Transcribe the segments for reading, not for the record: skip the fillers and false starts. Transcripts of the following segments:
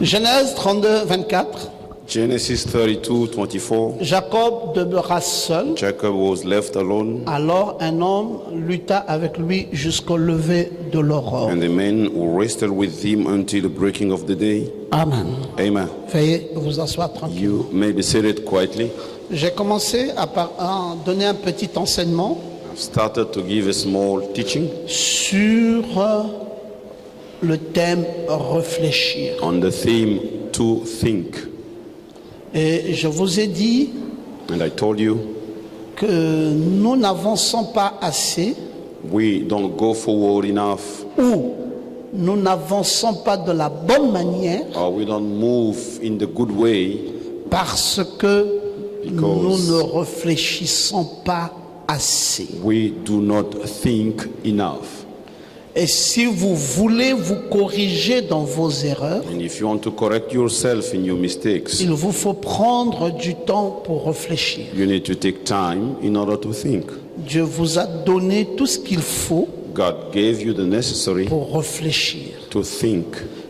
Genèse 32, 24. Genesis 32:24. Jacob demeura seul. Jacob was left alone, Alors un homme lutta avec lui jusqu'au lever de l'aurore. and the men who wrestled with him until the breaking of the day. Amen. Amen. Veuillez vous asseoir tranquille. You may be seated quietly. J'ai commencé à donner un petit enseignement I've started to give a small teaching sur le thème réfléchir. on the theme to think. Et je vous ai dit And I told you, que nous n'avançons pas assez we don't go forward enough, ou nous n'avançons pas de la bonne manière or we don't move in the good way parce que nous Because ne réfléchissons pas assez. we do not think enough. Et si vous voulez vous corriger dans vos erreurs, And if you want to correct yourself in your mistakes, il vous faut prendre du temps pour réfléchir. you need to take time in order to think. Dieu vous a donné tout ce qu'il faut God gave you the necessary pour réfléchir. to think.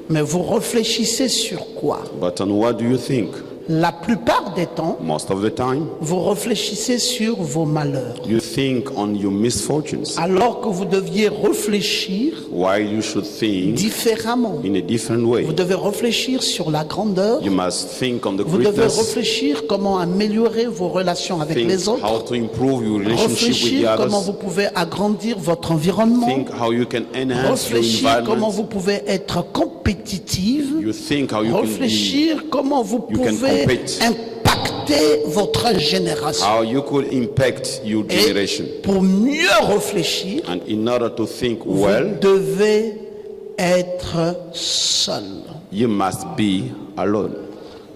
Mais vous réfléchissez sur quoi? But on what do you think? La plupart des temps, Most of the time, vous réfléchissez sur vos malheurs. you think on your misfortunes, Alors que vous deviez réfléchir while you should think différemment. in a different way. Vous devez réfléchir sur la grandeur. You must think on the Vous devez greatness, réfléchir comment améliorer vos relations avec think les autres. how to improve your relationship with the Réfléchir comment vous others, pouvez agrandir votre environnement. think how you can enhance your Réfléchir comment environment, vous pouvez être compétitive. you think how you can be, Réfléchir comment vous you can pouvez compete. impacter votre génération. how you could impact your Et generation. pour mieux réfléchir, And in order to think vous well, devez être seul. you must be alone.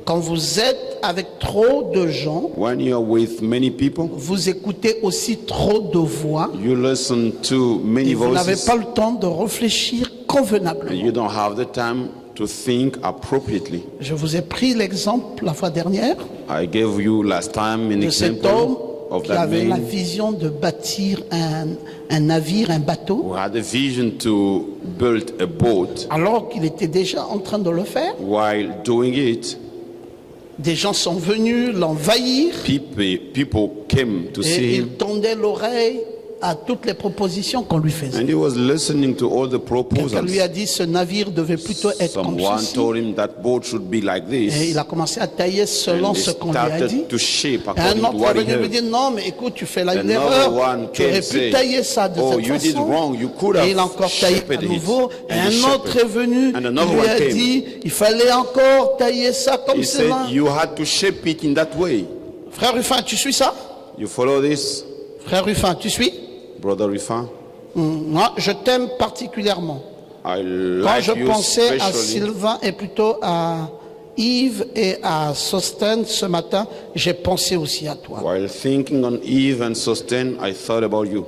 Quand vous êtes avec trop de gens, When you're with many people, vous écoutez aussi trop de voix you listen to many et vous n'avez voices, pas le temps de réfléchir and convenablement. you don't have the time to think appropriately. Je vous ai pris l'exemple la fois dernière I gave you last time an de cet example homme of qui that avait la man vision de bâtir un navire, un bateau, who had a vision to build a boat. alors qu'il était déjà en train de le faire. While doing it, Des gens sont venus l'envahir people came to et see il him, tendait l'oreille à toutes les propositions qu'on lui faisait. and he was listening to all the Quelqu'un proposals. lui a dit ce navire devait plutôt être comme Someone ceci. told him that boat should be like Et this, il a commencé à tailler selon and he ce qu'on lui a dit. started to shape Et un according to autre what est he venu lui heard. dire non mais écoute tu fais là une Another erreur, one tu came aurais pu saying, tailler ça de oh, cette you did façon. wrong, you could Et il a have encore taillé à shaped it. nouveau. Et And he un shaped autre it. est venu, And il another lui one a came. dit il fallait encore tailler ça comme He said, cela. you had to shape it in that way. Frère Ruffin, tu suis ça? You follow this, Frère Ruffin, tu suis? Brother Rifan? Moi, je t'aime particulièrement. I Quand like je you pensais à especially. Sylvain et plutôt à Yves et à Sostène ce matin, j'ai pensé aussi à toi. While thinking on Eve and Sustain, I thought about you.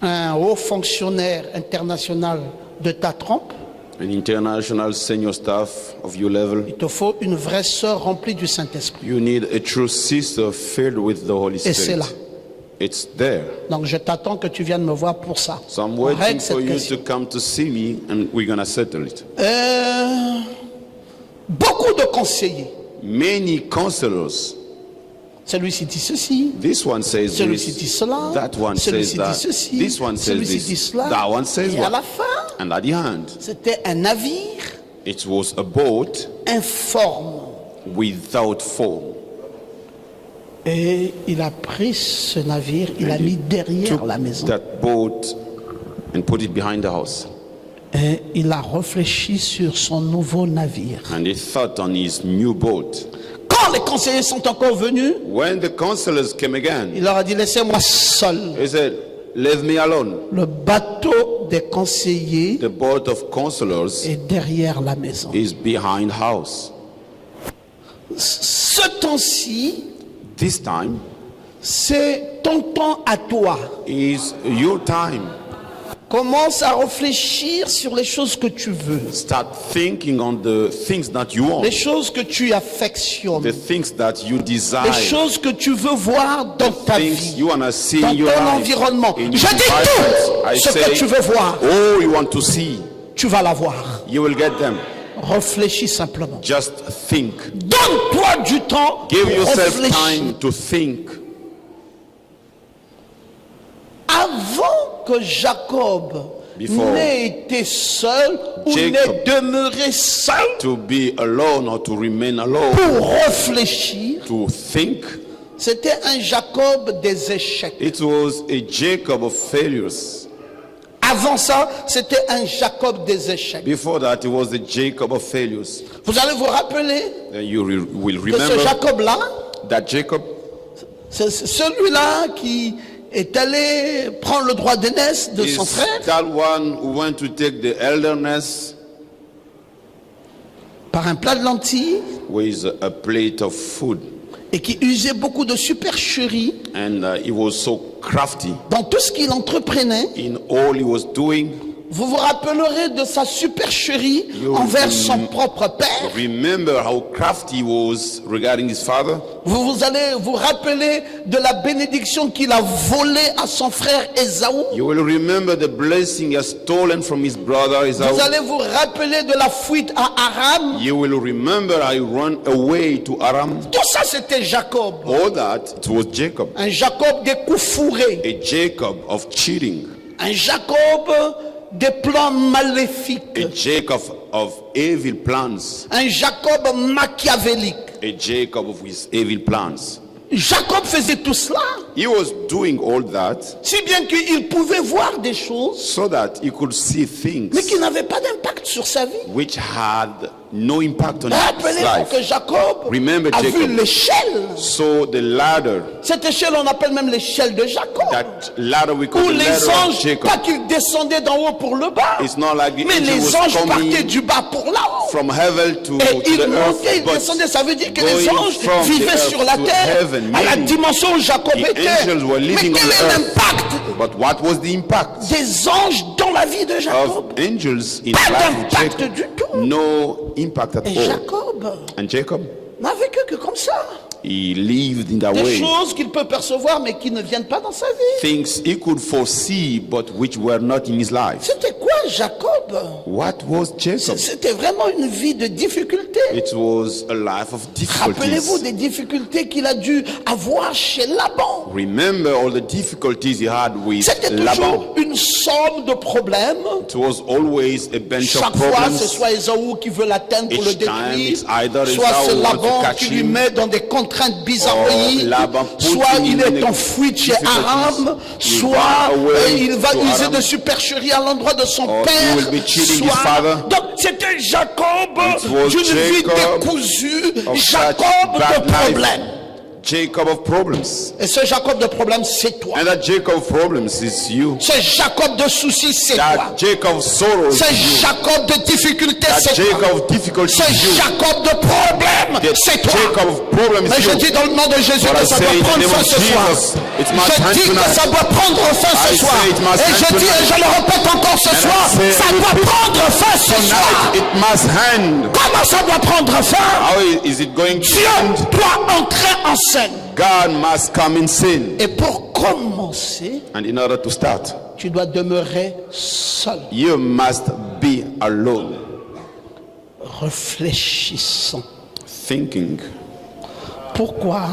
Un haut fonctionnaire international de ta trempe, An international senior staff of your level. il te faut une vraie sœur remplie du Saint-Esprit. You need a true sister filled with the Holy Et c'est là. Spirit. It's there. Donc je t'attends que tu viennes me voir pour ça. So I'm On waiting règle for cette you question. to come to see me and we're going to settle it. Beaucoup de conseillers. Many counselors. Celui-ci dit ceci, This one says celui-ci dit this, cela, that one says celui-ci dit that, ceci, this one says celui-ci dit this, cela. that one says Et à la what. fin, And at the end, c'était un navire it was a boat informe. without form. Et il a pris ce navire, il l'a mis derrière Took la maison. that boat and put it behind the house. Et il a réfléchi sur son nouveau navire. And he thought on his new boat. Quand les conseillers sont encore venus, When the counselors came again, il leur a dit laissez-moi seul. he said, leave me alone. Le bateau des conseillers The boat of counselors est derrière la maison. is behind house. Ce temps-ci, This time c'est ton temps à toi. is your time. Commence à réfléchir sur les choses que tu veux, Start thinking on the things that you want, les choses que tu affectionnes, the things that you les desire, choses que tu veux voir dans ta things vie, you want to see dans in your ton life, environnement. in Je your dis environment. tout I ce que say, tu veux voir, oh, you want to see, tu vas l'avoir. you will get them. Réfléchis simplement. Just think. Donne-toi du temps Give pour yourself réfléchir. time to think. Avant que Jacob Before n'ait été seul ou Jacob n'ait demeuré seul to be alone or to remain alone, pour réfléchir, to think, c'était un Jacob des échecs. it was a Jacob of failures. Avant ça, c'était un Jacob des échecs. Before that, it was the Jacob of failures. Vous allez vous rappeler And you will que ce remember Jacob-là, that Jacob c'est celui-là qui est allé prendre le droit d'aînesse de son is frère that one who went to take the elderness par un plat de lentilles with a plate of food. et qui usait beaucoup de supercherie And he was so crafty dans tout ce qu'il entreprenait. in all he was doing. Vous vous rappellerez de sa supercherie envers son propre père. Remember how crafty he was regarding his father. Vous allez vous rappeler de la bénédiction qu'il a volée à son frère Ésaü. You will remember the blessing he has stolen from his brother Vous Esau. allez vous rappeler de la fuite à Aram. You will remember how he ran away to Aram. Tout ça, c'était Jacob. All that, it was Jacob. Un Jacob des coups fourrés. A Jacob of cheating. Un Jacob des plans maléfiques. A Jacob of evil plans. Un Jacob machiavélique. A Jacob of his evil plans. Jacob faisait tout cela, He was doing all that si bien qu'il pouvait voir des choses, so that he could see mais things qui n'avaient pas d'impact sur sa vie. which had no impact on his Rappelez-vous que life. Jacob Remember a vu Jacob. l'échelle. So the ladder, Cette échelle, on appelle même l'échelle de Jacob. that ladder we call Où the les ladder of anges, Jacob. pas qu'ils descendaient d'en haut pour le bas, It's not like the mais angel les was anges partaient coming du bas pour là-haut. from heaven to Et the ils earth, montaient, ils but descendaient. Ça veut dire que les going anges from the vivaient earth sur la to terre heaven, à la meaning dimension où Jacob the était. angels were Mais living quel on est the earth. l'impact But what was the impact des anges dans la vie de of Jacob? angels in Pas the life of d'impact Jacob? du tout. No impact at Et all. Jacob And Jacob, n'a vécu que comme ça. he lived in that Des way. choses qu'il peut percevoir mais qui ne viennent pas dans sa vie. Things he could foresee but which were not in his life. C'était quoi Jacob? What was Jacob? C'était vraiment une vie de difficultés. It was a life of Rappelez-vous difficulties. des difficultés qu'il a dû avoir chez Laban. Remember all the difficulties he had with C'était Laban. toujours une somme de problèmes. It was always a bunch of Chaque fois, problems. c'est soit Ésaü qui veut l'atteindre pour le Each time détruire, it's either soit Esau c'est who wants to Laban catch qui lui him, met dans des contraintes bizarroïdes, or Laban put soit him il in est en fuite chez Aram, difficulties. soit He ran away il va to user Aram. de supercherie à l'endroit de son Or he père, will be cheating his soit... father. Donc c'était Jacob It was d'une vie Jacob décousue, of Jacob such bad de life. problèmes. Jacob of problems. Et ce Jacob de problèmes, c'est toi. And that Jacob of problems is you. Ce Jacob de soucis, c'est toi. That Jacob of sorrows Ce is you. Jacob de difficultés, That c'est Jacob toi. of difficulties Ce is you. Jacob de problèmes, That c'est toi. Jacob of problems Mais is je you. dis dans le nom de Jésus But que I ça say doit in the prendre name fin of ce soir. Jesus, it must Je end dis que tonight. ça doit prendre fin I ce soir. say it must Et end je dis, et tonight. je le répète encore ce And I soir, say ça it doit repeat prendre fin ce soir. Tonight it must end. Comment ça doit prendre fin? How is it going to Dieu end? doit entrer en scène. God must come in sin. Et pour commencer, And in order to start, tu dois demeurer seul. you must be alone, Réfléchissons. thinking. Pourquoi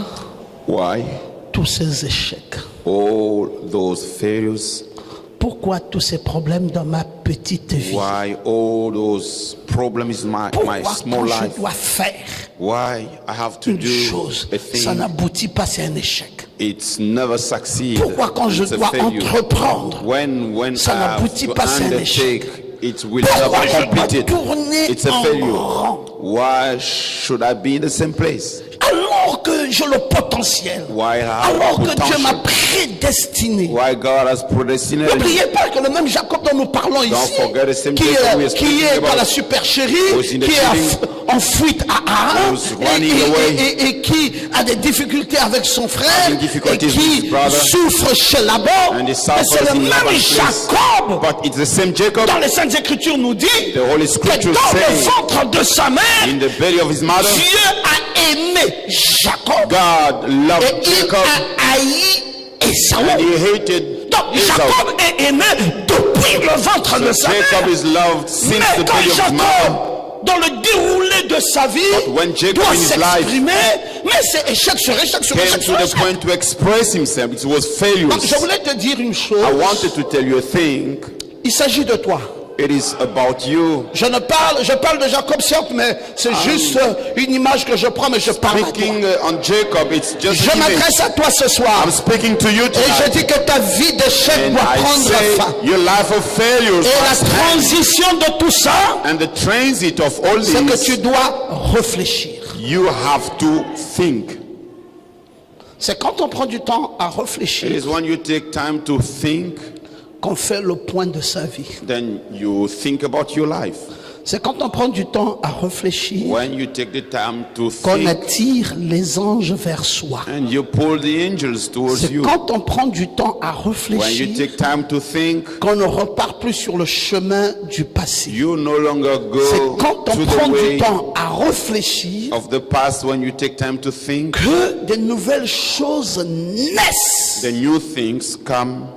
Why tous ces échecs? all those failures? Pourquoi tous ces problèmes dans ma petite vie? Why all those problems in my Pourquoi small quand life? je dois faire Why I have to une do chose, a ça thing? n'aboutit pas, c'est un échec? It's never succeed. Pourquoi quand je It's a dois failure. entreprendre, When ça I have n'aboutit to pas, c'est un échec? undertake, it will Pourquoi never je dois complete it. tourner It's a en failure. rond? Why should I be in the same place? Alors que j'ai le potentiel, Why I have alors que Dieu m'a potential? prédestiné. Why God has predestinated me? N'oubliez pas que le même Jacob dont nous parlons ici, forget the same qui Jacob we are est speaking dans about, la supercherie, who's in the qui est cheating, en fuite à Aram, who's running away, et qui a des difficultés avec son frère, having et difficulties with qui his brother, souffre chez Laban. and he Et suffers c'est le in même Laban's place. Jacob But it's the same Jacob. dans les Saintes Écritures nous dit The Holy que Scripture dans le says, ventre de sa mère, in the belly of his mother, Dieu a aimé Jacob God loved et il Jacob a haï Ésaü. and he hated Donc Esau. Jacob est aimé depuis le ventre de sa Jacob mère. is loved since Mais the quand belly of his mother. Jacob dans le déroulé de sa vie, when Jacob doit in his life s'exprimer, mais c'est échec sur échec sur came échec to sur the échec. point to express himself, it was failures. Je voulais te dire une chose. I wanted to tell you a thing. Il s'agit de toi. It is about you. Je parle de Jacob, certes, mais c'est juste une image que je prends, mais je parle à toi. Speaking on Jacob, it's just Je an image. m'adresse à toi ce soir. I'm speaking to you Et je tonight. dis que ta vie d'échec And doit I prendre say fin. your life of failures Et la must end. transition de tout ça, And the transit of all c'est que this, tu dois réfléchir. you have to think. C'est quand on prend du temps à It réfléchir is when you take time to think, qu'on fait le point de sa vie. then you think about your life. C'est quand on prend du temps à réfléchir When you take the time to qu'on think attire les anges vers soi. and you pull the angels towards C'est you. quand on prend du temps à When you réfléchir take time to think, qu'on ne repart plus sur le chemin du passé. you no longer C'est go quand on to prend the du way temps à réfléchir of the past. When you take time to think, que de nouvelles choses naissent. the new things come.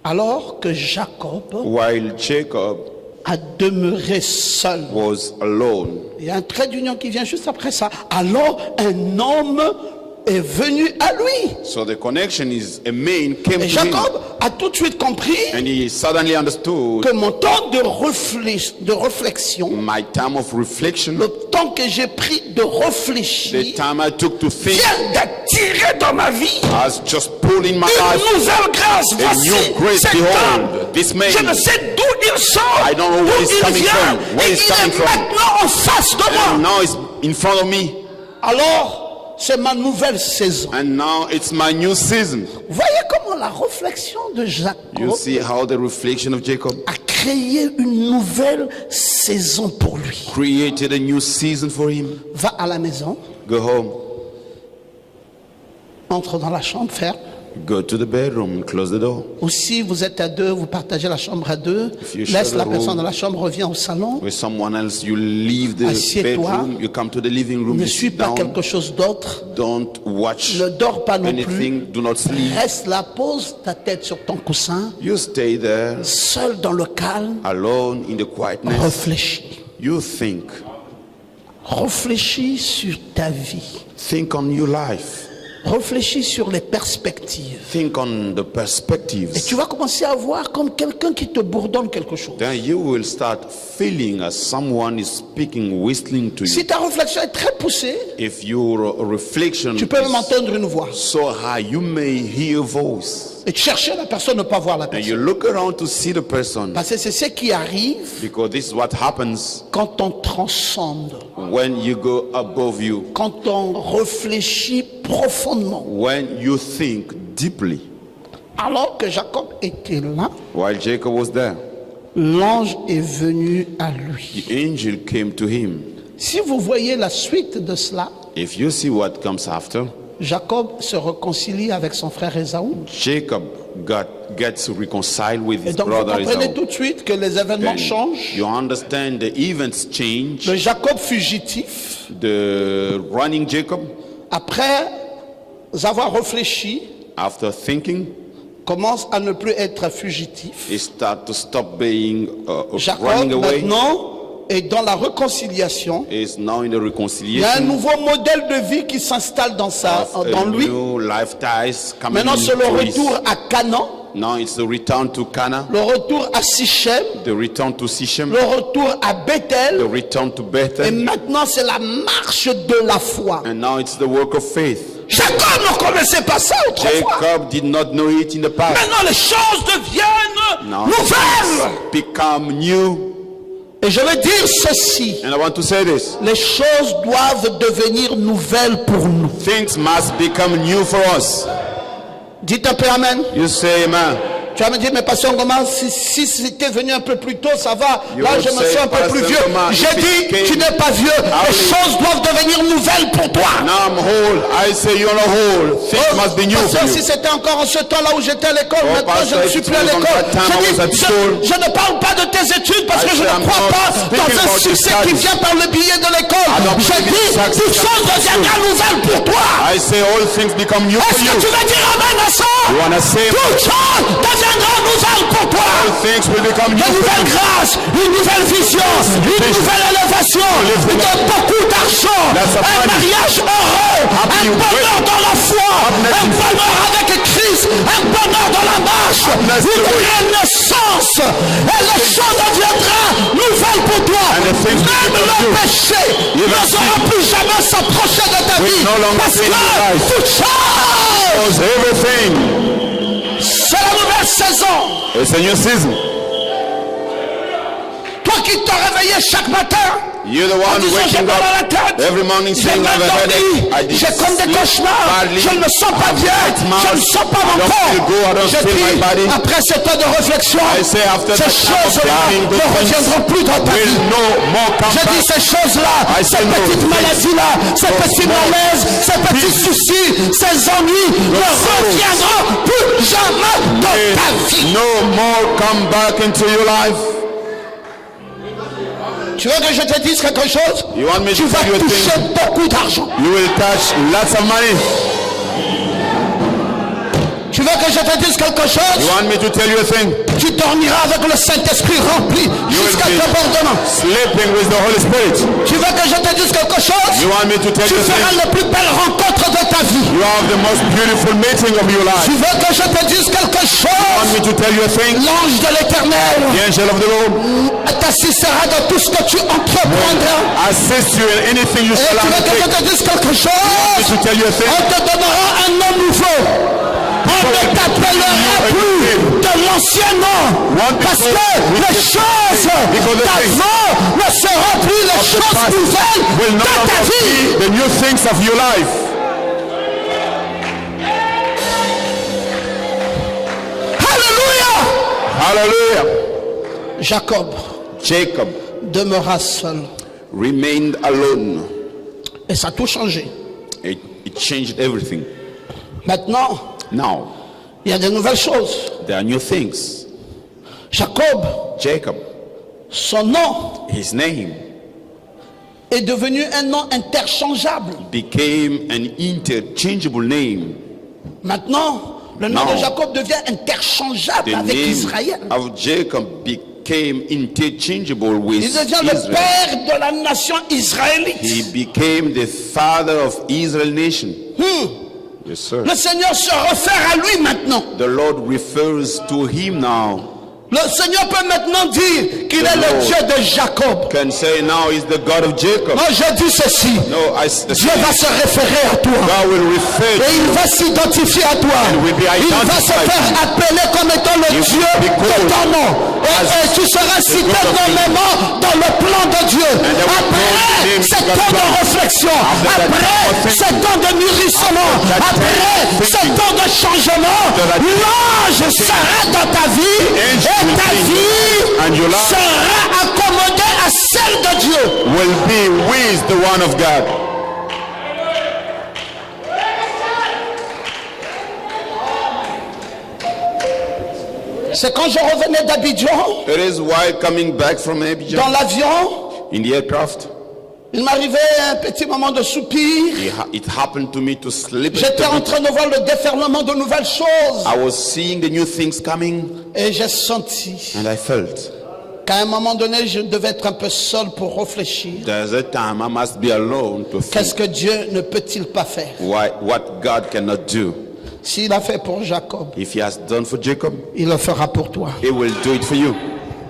Alors que Jacob While Jacob a demeuré seul. was alone, Il y a un trait d'union qui vient juste après ça. Alors un homme est venu à lui. so the connection is a man came Et to him, Jacob a tout de suite compris and he suddenly understood que mon temps de réflexion, my time of reflection, le temps que j'ai pris de the réfléchir, time I took to think, vient d'attirer dans ma vie has just pulled in my une life nouvelle grâce. a Voici new grace. cet homme. Behold, this man, Je ne sais d'où il sort, I don't know d'où where he's il coming vient, from, where et he's il coming est from. maintenant en face de and moi. now it's in front of me, Alors, c'est ma nouvelle saison. and now it's my new season. Voyez comment la réflexion de You Jacob see how the reflection of Jacob a créé une nouvelle saison pour lui. created a new season for him. Va à la maison, Go home, entre dans la chambre, ferme. go to the bedroom and close the door. Ou si vous êtes à deux, vous partagez la chambre à deux, If you laisse share la the personne room dans la chambre, reviens au salon. with someone else, you leave the Assieds-toi. bedroom, you come to the living room, Ne you suis sit pas down, quelque chose d'autre. don't watch Ne dors pas non plus. anything, do not sleep. Reste là, pose ta tête sur ton coussin, You stay there seul dans le calme. alone in the quietness. Réfléchis. You think Réfléchis sur ta vie. Think on your life. Réfléchis sur les perspectives. Think on the Et perspectives. tu vas commencer à voir comme quelqu'un qui te bourdonne quelque chose. Then you will start feeling as someone is speaking, whistling to you. Si ta réflexion est très poussée, If your reflection tu peux même is entendre une voix. so high, you may hear a voice. Et tu cherches la personne, ne pas voir la And you personne. look around to see the person. Parce que c'est ce qui arrive Because this is what happens quand on transcende, when you go above you. quand on réfléchit profondément. When you think deeply. Alors que Jacob était là, While Jacob was there, l'ange est venu à lui. the angel came to him. Si vous voyez la suite de cela, If you see what comes after, Jacob se réconcilie avec son frère Ésaü. Jacob gets reconciled with Et his donc vous brother comprenez Esau. tout de suite que les événements Then changent. you understand the events change. Le Jacob fugitif, The running Jacob, après avoir réfléchi, after thinking, commence à ne plus être fugitif. he start to stop being Jacob running away. maintenant est dans la réconciliation. He is now in the Il y a un reconciliation nouveau modèle de vie qui s'installe dans of dans a lui. new life ties coming Maintenant c'est le into his- retour à Canaan, Now it's the return to Cana, le retour à Sichem, the return to Sichem, le retour à the Bethel. return to Et Bethel, maintenant c'est la marche de la foi. and now it's the work of faith. Jacob ne connaissait pas ça autrefois. Jacob did not know it in the past. Maintenant les choses deviennent Now nouvelles. things become new. Et je veux dire ceci. And I want to say this. Les choses doivent devenir nouvelles pour nous. Things must become new for us. Dites un peu amen. You say amen. Tu vas me dire, mais pasteur Ngoma, si c'était venu un peu plus tôt, ça va. You Là, would je me say, sens un peu Pastor plus vieux. Ngoma, J'ai if dit, it came tu n'es pas vieux. Les choses doivent devenir nouvelles pour toi. Now I'm whole. I say you're not whole. Things must be new for Pasteur, si you. c'était encore en ce temps-là où j'étais à l'école, Oh, maintenant je Pastor, ne suis if plus à it was on l'école. that time I was at school. Je ne parle pas de tes études parce I que je say ne I'm crois not pas speaking dans un about your succès qui studies. vient par le billet de l'école. I don't Je believe in dis, success toutes choses at deviendront nouvelles pour toi. I say all things become new for Est-ce que you. tu veux dire amen à ça? You wanna say Toutes choses deviennent deviendra nouvelle pour toi. All things will become Une new. nouvelle grâce, une nouvelle vision, une nouvelle élévation, beaucoup d'argent, un mariage heureux, un bonheur dans la foi, un bonheur avec Christ, un bonheur dans la marche, une renaissance. Et les choses deviendront nouvelles pour toi. Même le péché n'osera plus jamais s'approcher de ta vie. Parce que toute chose, Because everything c'est la nouvelle saison. is a new season. Toi qui te réveillais chaque matin, You're the en one disant j'ai waking mal à la up tête, every morning j'ai saying, mal I've a headache. I dormi, did j'ai comme des sleep cauchemars, badly. je ne me sens pas bien, je ne sens pas mon I don't feel good, I corps. don't Je feel my body. dis, après ce temps de réflexion, I say after ces that time of choses-là thinking, ne good things reviendront plus dans ta will vie. no more come Je dis back. ces choses-là, I ces say no. petites maladies-là, ces petits malaises, ces petits soucis, ces ennuis ne reviendront plus jamais dans ta vie. No more come back into your life. Tu veux que je te dise quelque chose? You want me Tu to vas tell you a toucher thing? beaucoup d'argent. You will touch lots of money. Tu veux que je te dise quelque You chose? want me to tell you a thing? Tu dormiras avec le Saint-Esprit rempli You jusqu'à will be débordement. sleeping with the Holy Spirit. Tu veux que je te dise quelque chose? You want me to tell Tu you a feras thing? la plus belle rencontre de ta vie. You have the most beautiful meeting of your life. Tu veux que je te dise quelque You want me chose? to tell you a thing? L'ange de l'Éternel The angel of the Lord t'assistera dans tout ce que tu entreprendras. assist you in anything you Et shall tu veux que je undertake. te dise quelque Me chose? to tell you a thing? On te donnera un nom nouveau. On ne t'appellera plus de l'ancien nom. Parce que les choses d'avant ne seront plus les The choses past nouvelles will no de ta longer vie. be the new things of your life. Alléluia. Hallelujah. Jacob Jacob demeura seul. remained alone. Et ça a tout changé. It changed everything. Maintenant, Now, il y a de nouvelles choses. there are new things. Jacob, Jacob, son nom his name est devenu un nom interchangeable. became an interchangeable name. Maintenant, le nom Non. de Jacob devient interchangeable The avec name Israël. of Jacob became interchangeable with Il devient le Israel. père de la nation israélite. He became the father of Israel nation. Yes, sir. Le Seigneur se réfère à lui maintenant. The Lord refers to him now. Le Seigneur peut maintenant dire qu'il est le Lord Dieu de Jacob. Can say now he's the God of Jacob. Non, je dis ceci. No, Dieu va se référer à toi. God will refer Et to il va s'identifier à toi. And will be Il va se identified. faire appeler comme étant le will Dieu be de called ton nom. Et tu seras cité God of nommément dans le plan de Dieu. there will be Après names ce in God's temps de plan. réflexion, After that après time of ce thinking. temps de mûrissement, After that après time of ce thinking. temps de changement, After that l'ange sera dans ta vie angel et will ta be vie and your life sera accommodée à celle de Dieu. will be with the one of God. C'est quand je revenais d'Abidjan, It is while coming back from dans Abidjan l'avion, in the aircraft, il m'arrivait un petit moment de soupir. it happened to me to sleep. a J'étais en bit. train de voir le déferlement de nouvelles choses. I was seeing the new things coming Et j'ai senti and I felt qu'à un moment donné, je devais être un peu seul pour réfléchir. there's a time I must be alone to Qu'est-ce think que Dieu ne peut-il pas faire? what God cannot do. S'il a fait pour Jacob, If he has done for Jacob, il le fera pour toi. he will do it for you.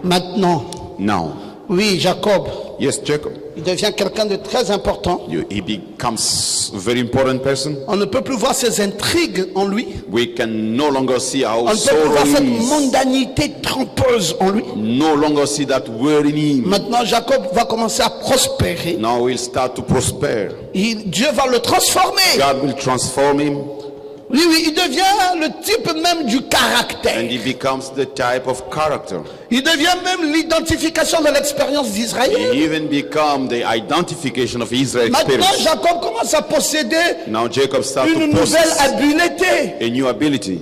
Maintenant, Now, oui, Jacob, yes, Jacob, il devient quelqu'un de très important. he becomes a very important person. On ne peut plus voir ses intrigues en lui. We can no longer see how On ne peut plus voir sorrow cette he is. mondanité trompeuse en lui. No longer see that word in him. Maintenant, Jacob va commencer à prospérer. Now he'll start to prosper. Dieu va le transformer. God will transform him Oui, oui, il devient le type même du caractère. and he becomes the type of character. Il devient même l'identification de l'expérience d'Israël. He even become the identification of Israel Maintenant, experience. Jacob commence à posséder Now Jacob starts une to nouvelle possess habileté. a new ability,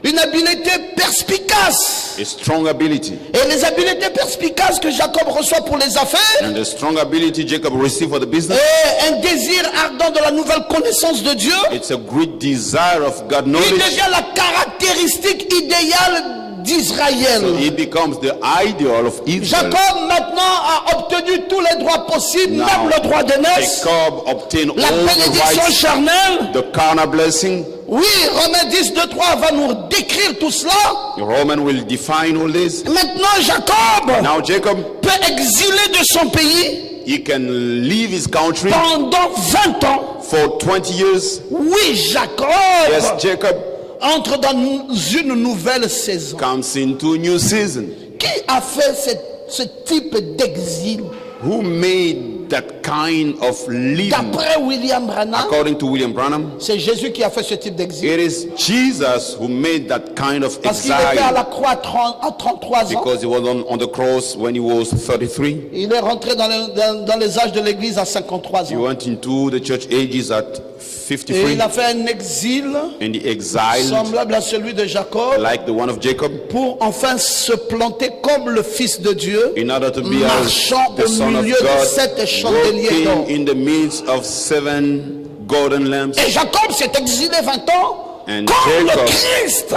Une habileté perspicace. a strong ability. Et les habiletés perspicaces que Jacob reçoit pour les affaires, And the strong ability Jacob received for the business, et un désir ardent de la nouvelle connaissance de Dieu, it's a great desire of God il knowledge. devient la caractéristique idéale d'Israël. So it becomes the ideal of Israel. Jacob maintenant a obtenu tous les droits possibles, Now, même le droit d'aînesse, Jacob obtained la all the bénédiction rights, charnelle. the carnal blessing. Oui, Romains 10, 2, 3 va nous décrire tout cela. Roman will define all this. Maintenant, Jacob Now Jacob, peut exiler de son pays he can leave his country pendant 20 ans. for 20 years. Oui, Jacob Yes, Jacob entre dans une nouvelle saison. comes into a new season. Qui a fait ce type d'exil? Who made that kind of living? D'après William Branham, According to William Branham, c'est Jésus qui a fait ce type d'exil. it is Jesus who made that kind of Parce qu'il était à la exile, croix à 33 ans. because he was on the cross when he was 33. Il est rentré dans les âges de l'église à 53 He ans. went into the church ages at Et 53, il a fait un exil and he exiled semblable à celui de Jacob like the one of Jacob, pour enfin se planter comme le Fils de Dieu, in order to be marchant as the au Son of milieu de 7 God, chandeliers d'or. working in the midst of 7 golden lamps. Et Jacob s'est exilé 20 ans And comme Jacob le Christ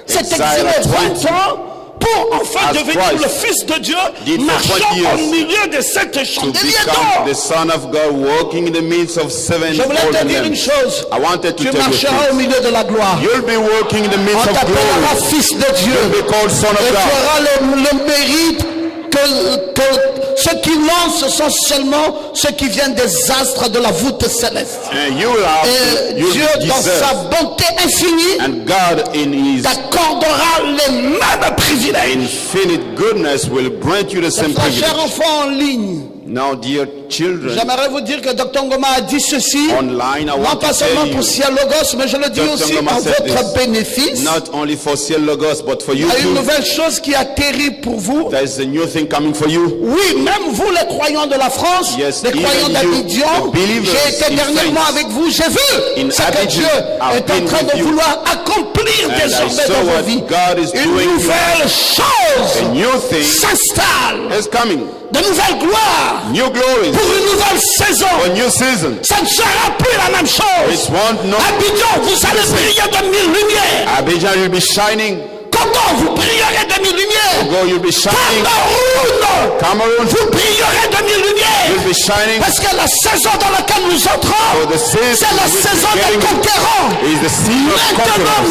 s'est exiled exilé at 20 ans pour enfin as devenir Christ le Fils de Dieu, did for marchant 20 years au milieu de 7 To chandeliers become d'or. the Son of God, working in the midst of 7 Je voulais te golden dire une lamps. chose. I wanted to Tu tell you marcheras au this. milieu de la gloire. You'll be working in the midst On of t'appellera glory. Fils de Dieu. You'll be called Son Et of tu God. auras le mérite que ceux qui lancent sont seulement ceux qui viennent des astres de la voûte céleste. And you will have, Et you'll Dieu, be dans sa deserved. bonté infinie, And God in His t'accordera les mêmes privilèges. infinite goodness will grant you the same Mes chers privilege. enfants en ligne, Now, dear children, j'aimerais vous dire que Dr Ngoma a dit ceci, online, I non want pas to seulement tell pour you, Ciel Logos, mais je le dis Dr. aussi Ngoma en said votre this. bénéfice. not only for Ciel Logos, but for you Il y a une too. nouvelle chose qui atterrit pour vous. There is a new thing coming for you. Oui, même vous les croyants de la France, Yes, les even croyants you, d'Abidjan, the believers j'ai été in dernièrement France. avec vous, j'ai vu In ce que Abidjan, Dieu I've est en been train with de you. vouloir accomplir And I désormais saw dans vos what vies. God is Une doing. nouvelle chose A new thing s'installe, is coming. de nouvelles gloires New glories pour une nouvelle saison. for a new season. Ça ne sera plus la même It chose. won't not. Abidjan, vous allez briller de mille lumières. Abidjan, you'll be shining. Coton, vous brillerez de mille lumières. Go, you'll be shining. Cameroun, Cameroon, vous brillerez de mille lumières. you'll be shining. Parce que la saison dans laquelle nous entrons, For the season c'est la which saison we're des getting conquérants. is the season of conquerors.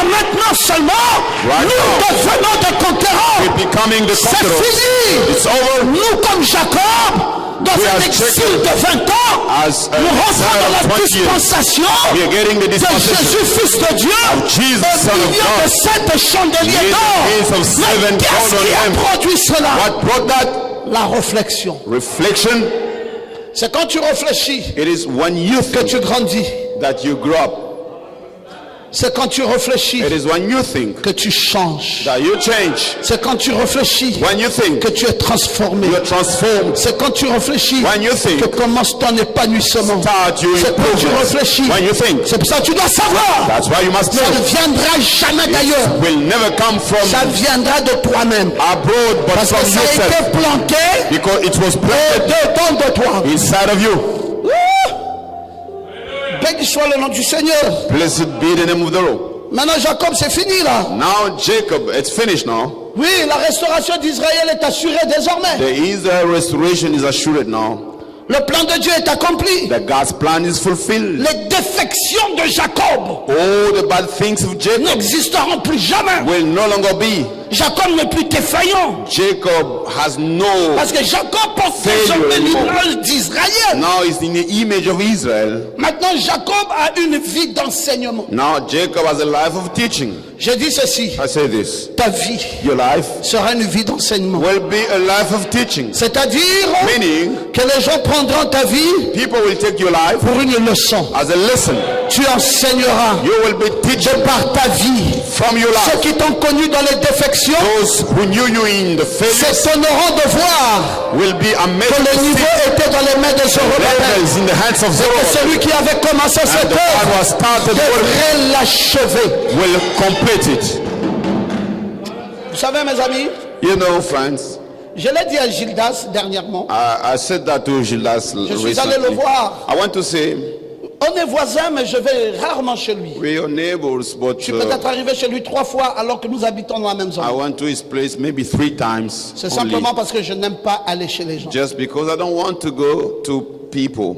Maintenant seulement, Right nous now. devenons des conquérants. We're becoming the C'est conquerors. fini. It's over. Nous, comme Jacob, dans We un are exil Jacob. de 20 ans, As a nous rentrons dans la son of 20 years, dispensation we are getting the de dispensation Jésus, Fils de Dieu, Jesus, au Son of milieu de God. 7 chandeliers In the d'or. midst of Mais 7 qu'est-ce golden qui a lamps. produit cela? What brought that? La réflexion. Reflection. C'est quand tu réfléchis It is when you que think tu grandis. that you grow up. C'est quand tu réfléchis It is when you think que tu changes. that you change. C'est quand tu réfléchis When you think que tu es transformé. you are transformed. C'est quand tu réfléchis When you think que commence ton épanouissement. start your C'est quand tu improvement. réfléchis. When you think, C'est pour ça que tu dois savoir. that's why you must Ça know. ne viendra jamais d'ailleurs. It will never come from Ça viendra de toi-même. abroad, but Parce from que ça a yourself. été planté Because it was planted dedans de toi. inside of you. Béni soit le nom du Seigneur. Blessed be the name of the Lord. Maintenant Jacob, c'est fini là. Now Jacob, it's finished now. Oui, la restauration d'Israël est assurée désormais. The Israel restoration is assured now. Le plan de Dieu est accompli. That God's plan is fulfilled. Les défections de Jacob All the bad things of Jacob n'existeront plus jamais. will no longer be. Jacob n'est plus défaillant. Jacob has no, Parce que Jacob porte Failure désormais anymore. l'image d'Israël. now is in the image of Israel. Maintenant, Jacob a une vie d'enseignement. Now Jacob has a life of teaching. Je dis ceci. I say this. Ta vie Your life sera une vie d'enseignement. will be a life of teaching. C'est-à-dire Meaning, que les gens prendront ta vie people will take your life pour une leçon. as a lesson. Tu enseigneras You will be teaching par ta vie. from your Ceux life. qui t'ont connu dans les défections Those who knew you in the failures s'étonneront de voir will be amazed que to le see niveau était dans les mains de Zorobabel. levels in the hands of Que Zerubbabel. celui qui avait commencé And cette the one who œuvre has started work devrait l'achever. will complete it. Vous savez, mes amis, You know, friends, je l'ai dit à Gildas dernièrement. I said that to Gildas Je suis allé le recently. voir. I want to say, On est voisins, mais je vais rarement chez lui. We are neighbors, but Je suis peut-être arrivé chez lui 3 fois alors que nous habitons dans la même zone. I went to his place maybe 3 times. C'est only. simplement parce que je n'aime pas aller chez les gens. Just because I don't want to go to people.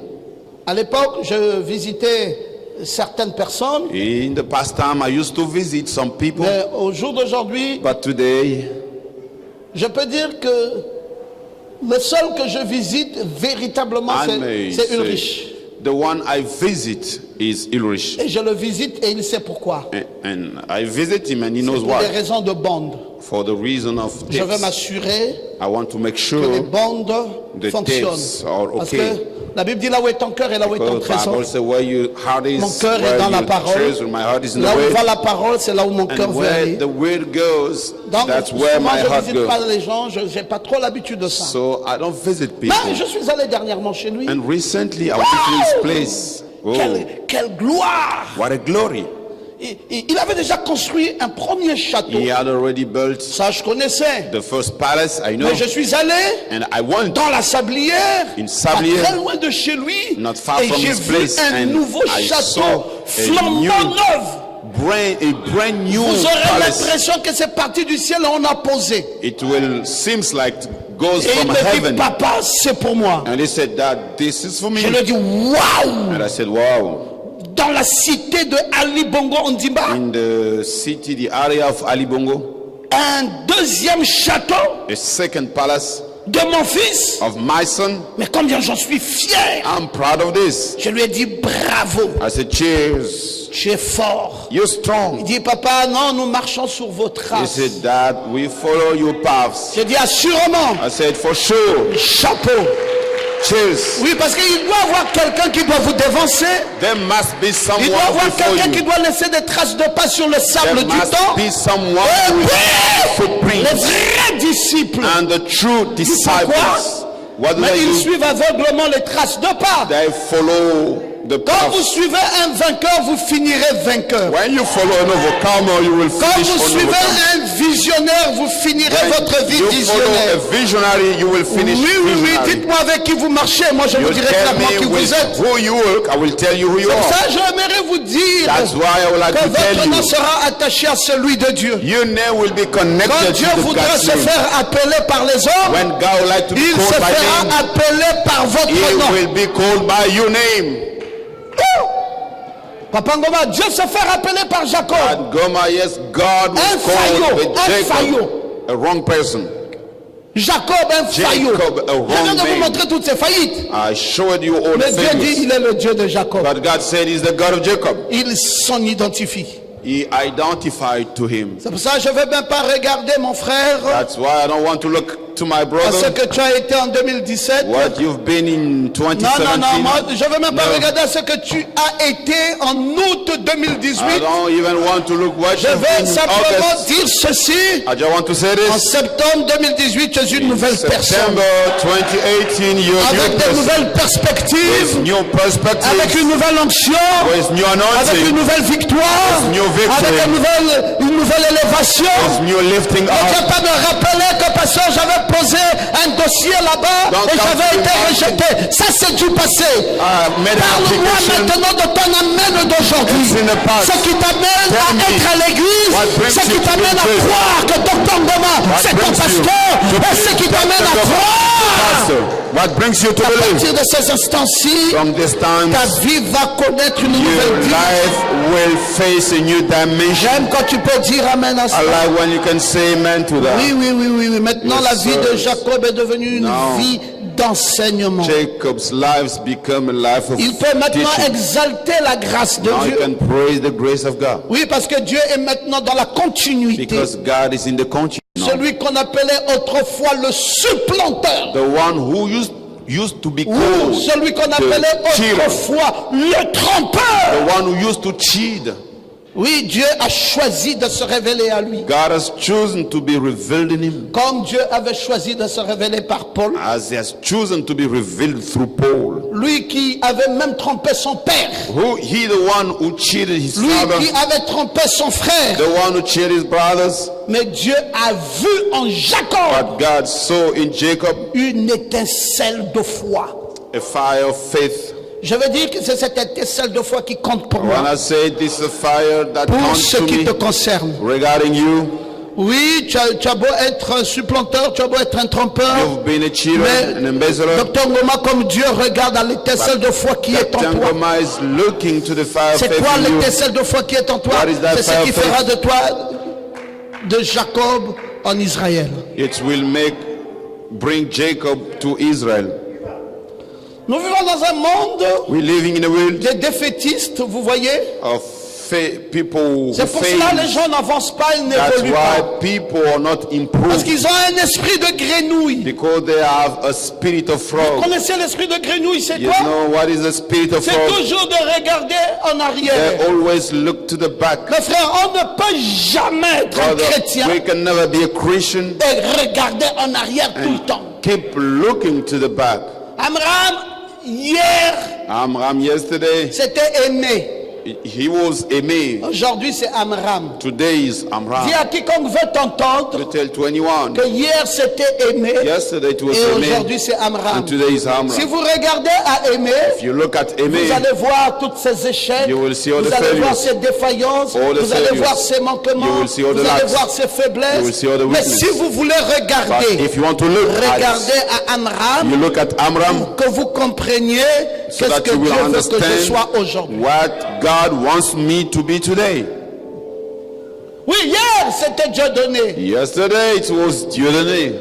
À l'époque, je visitais certaines personnes. In the past time, I used to visit some people. Mais au jour d'aujourd'hui, But today, je peux dire que le seul que je visite véritablement, I may c'est say, Ulrich. the one I visit is Ulrich. Et je le visite et il sait pourquoi. And I visit him and he knows Pour des why. raisons de bande. For the reason of Je veux tips. m'assurer I want to make que les sure bandes the fonctionnent. tapes are Parce okay. que la Bible dit là où est ton cœur et là où est ton because the trésor. Bible says where your heart is, Mon cœur est dans la where your parole. treasure, my heart is in Là the où word. va la parole, c'est là où mon cœur And veut where aller. the word goes, Donc, that's where souvent, my je ne heart visite pas goes. les gens, je n'ai pas trop l'habitude de ça. So I don't visit people. Mais je suis allé dernièrement chez lui. And recently I went to his place. Oh, Quelle gloire! what a glory. Il avait déjà construit un premier château. He had already built Ça, je connaissais. the first palace, I know. Mais je suis allé And I went dans la sablière, In pas Sablière, très loin de chez lui, not far et from j'ai his vu place, un and nouveau I château saw flambant neuf. a brand new Vous aurez palace. l'impression que c'est parti du ciel et on a posé. It will seems like it goes Et il from me dit, heaven. papa, c'est pour moi. And he said that this is for me. Je lui ai dit, waouh! And I said, wow. Dans la cité de Ali Bongo Ondimba, In the city, the area of Ali Bongo, un deuxième château a second palace de mon fils. of my son. Mais combien j'en suis fier! I'm proud of this. Je lui ai dit, bravo, I said, cheers. tu es fort. You're Il strong. dit, papa, non, nous marchons sur vos He traces. said, Dad, we follow your paths. J'ai dit, assurément, I said, for sure. chapeau. Cheers. Oui, parce qu'il doit y avoir quelqu'un qui doit vous dévancer. There must be Il someone doit y avoir before quelqu'un qui you. doit laisser des traces de pas sur le sable There du must temps. be someone Et who puis, footprints. les vrais disciples, And the true disciples, what do mais they ils do? suivent aveuglement les traces de pas. They follow the Quand vous path. suivez un vainqueur, vous finirez vainqueur. When you follow an overcomer, you will Quand finish vous on suivez overcomer. un visionnaire, vous finirez votre vie You follow visionnaire. a visionary, you will finish Oui, oui, oui, visionary. dites-moi avec qui vous marchez. Moi, je You vous dirai tell clairement qui me vous with êtes. who you work, I will tell you who you Pour are. ça, j'aimerais vous dire That's why I would like que to tell votre nom you. sera attaché à celui de Dieu. Your name will be Quand connected Dieu to the voudra God's se name. faire appeler par les hommes, When God would like to be il se called by fera name, appeler par votre He nom. will be called by your name. Papa Ngoma, Dieu se fait appeler par Jacob. And Goma, yes, God was Un called faillot, with un Jacob, faillot. a wrong person. Jacob, un faillot. Jacob, a Je viens wrong de vous name. montrer toutes ses faillites. I showed you all Mais the Dieu dit, failures. il est le Dieu de Jacob. But God said He's the God of Jacob. Il s'en identifie. He identified to him. C'est pour ça que je ne vais même pas regarder mon frère That's why I don't want to look to my à ce brother. que tu as été en 2017. What you've been in Non, 2017. moi, je ne veux même pas No. regarder à ce que tu as été en août I 2018. don't even want to look what Je you've vais been in simplement August. dire ceci. I just want to say En this. septembre 2018, tu es une nouvelle personne. September 2018, you're a Avec new de person. nouvelles With perspectives. new perspectives. Avec une nouvelle onction. With new Avec anointing. une nouvelle victoire. With new victory. Avec une nouvelle élévation. With new lifting Ne up. viens pas me rappeler que parce que j'avais posé un dossier là-bas Don't et come j'avais to été me. rejeté. Ça, c'est du passé. Made an Parle-moi application. maintenant de ton amène d'aujourd'hui. It's in the past. Ce qui t'amène Tell à me. être à l'église. What brings Ce qui you to t'amène à this? croire que Dr Ngoma, c'est ton brings you pasteur. to Et ce qui t'amène à croire. Pastor, what brings you to À believe? partir de ces instants-ci, From this time, ta vie va connaître une your nouvelle vie. life will face a new dimension. J'aime quand tu peux dire amen à ça. I like when you can say amen to that. Oui, oui, oui, oui, oui. Maintenant, Yes, la vie de sir. Jacob est devenue une Now, vie d'enseignement. Jacob's lives become a life of Il peut maintenant teaching. exalter la grâce de Now you Dieu. can praise the grace of God. Oui, parce que Dieu est maintenant dans la continuité. Because God is in the continuum. Celui qu'on appelait autrefois le supplanteur. The one who used to be Ou called celui qu'on appelait cheater. autrefois le trompeur. The one who used to cheat. Oui, Dieu a choisi de se révéler à lui. God has chosen to be revealed in him. Comme Dieu avait choisi de se révéler par Paul. As he has chosen to be revealed through Paul. Lui qui avait même trompé son père. He the one who cheated his Lui father. qui avait trompé son frère. The one who cheated his brothers. Mais Dieu a vu en Jacob But God saw in Jacob une étincelle de foi. a fire of faith. Je veux dire que c'est cette étincelle de foi qui compte pour When moi. I say this is a fire that Pour comes ce to qui me te concerne. regarding you, Oui, tu as beau être un supplanteur, tu as beau être un trompeur. you've been a cheater, Mais an embezzler. Docteur Ngoma, comme Dieu regarde à l'étincelle de foi qui est en Dr. toi. Ngoma is looking to the fire of C'est faith quoi in you. l'étincelle de foi qui est en toi? What is that C'est ce fire qui of faith? fera de toi de Jacob en Israël. It will bring Jacob to Israel. Nous vivons dans un monde We're living in a world des défaitistes, vous voyez. of people who C'est pour fail. cela que les gens n'avancent pas, ils That's n'évoluent why pas. people are not Parce improved, qu'ils ont un esprit de grenouille. because they have a spirit of Vous frog. connaissez l'esprit de grenouille, c'est You quoi? know what is the spirit of C'est frog? toujours de regarder en arrière. They always look to the back. Mes frères, on ne peut jamais être un Brother, chrétien we can never be a Christian et regarder en arrière tout le temps. keep looking to the back. Amram, hier, Amram yesterday, c'était aimé. he was Aimé. Aujourd'hui, c'est Amram. Today is Amram. Dis à quiconque veut t'entendre To tell 21. que hier, c'était aimé Yesterday it was et Aimé. aujourd'hui, c'est Amram. And today is Amram. Si vous regardez à aimer, If you look at Aimé, vous allez voir toutes ces échecs, You will see all vous the allez failures. voir ses défaillances, All the vous allez failures. voir ses manquements, You will see all the vous allez lacks. voir ses You will faiblesses. see all the Mais weakness. si vous voulez but regarder, if you want to look regardez at, à Amram, you look at Amram, que vous compreniez so qu'est-ce that que you will Dieu veut que je understand sois aujourd'hui. what God wants me to be today. Oui, hier, c'était Dieu donné. Yesterday it was Dieudonné,